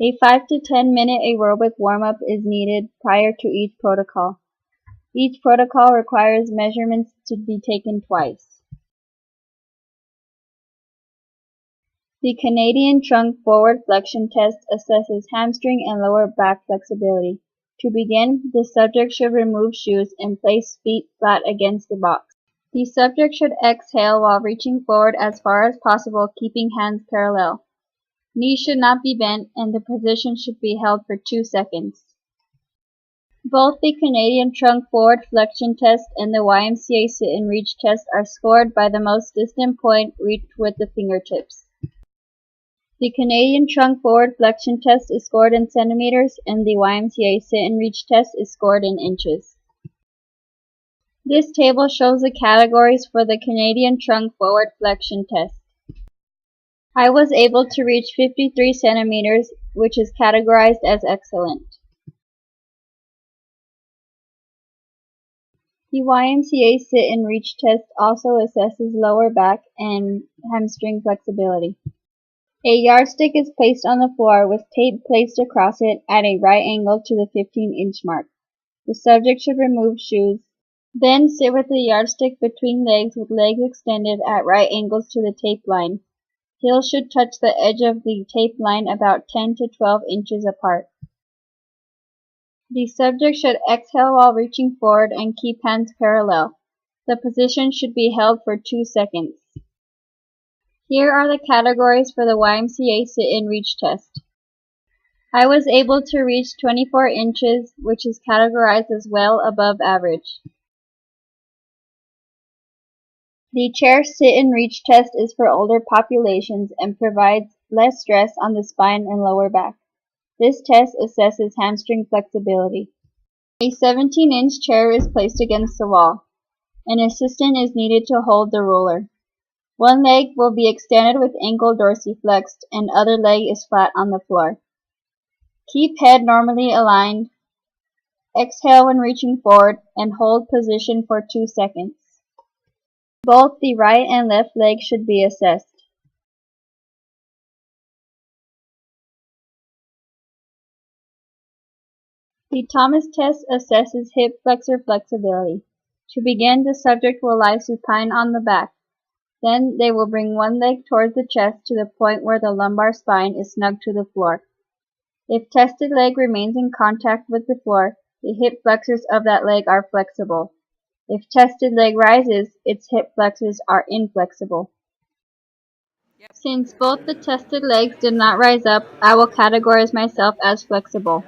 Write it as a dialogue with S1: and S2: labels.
S1: A 5 to 10 minute aerobic warm-up is needed prior to each protocol. Each protocol requires measurements to be taken twice. The Canadian trunk forward flexion test assesses hamstring and lower back flexibility. To begin, the subject should remove shoes and place feet flat against the box. The subject should exhale while reaching forward as far as possible, keeping hands parallel. Knees should not be bent, and the position should be held for 2 seconds. Both the Canadian trunk forward flexion test and the YMCA sit and reach test are scored by the most distant point reached with the fingertips. The Canadian trunk forward flexion test is scored in centimeters, and the YMCA sit and reach test is scored in inches. This table shows the categories for the Canadian trunk forward flexion test. I was able to reach 53 centimeters, which is categorized as excellent. The YMCA sit and reach test also assesses lower back and hamstring flexibility. A yardstick is placed on the floor with tape placed across it at a right angle to the 15-inch mark. The subject should remove shoes, then sit with the yardstick between legs with legs extended at right angles to the tape line. Heels should touch the edge of the tape line about 10 to 12 inches apart. The subject should exhale while reaching forward and keep hands parallel. The position should be held for 2 seconds. Here are the categories for the YMCA sit and reach test. I was able to reach 24 inches, which is categorized as well above average. The chair sit and reach test is for older populations and provides less stress on the spine and lower back. This test assesses hamstring flexibility. A 17-inch chair is placed against the wall. An assistant is needed to hold the ruler. One leg will be extended with ankle dorsiflexed and other leg is flat on the floor. Keep head normally aligned. Exhale when reaching forward and hold position for 2 seconds. Both the right and left leg should be assessed. The Thomas test assesses hip flexor flexibility. To begin, the subject will lie supine on the back. Then they will bring one leg towards the chest to the point where the lumbar spine is snug to the floor. If tested leg remains in contact with the floor, the hip flexors of that leg are flexible. If tested leg rises, its hip flexors are inflexible. Since both the tested legs did not rise up, I will categorize myself as flexible.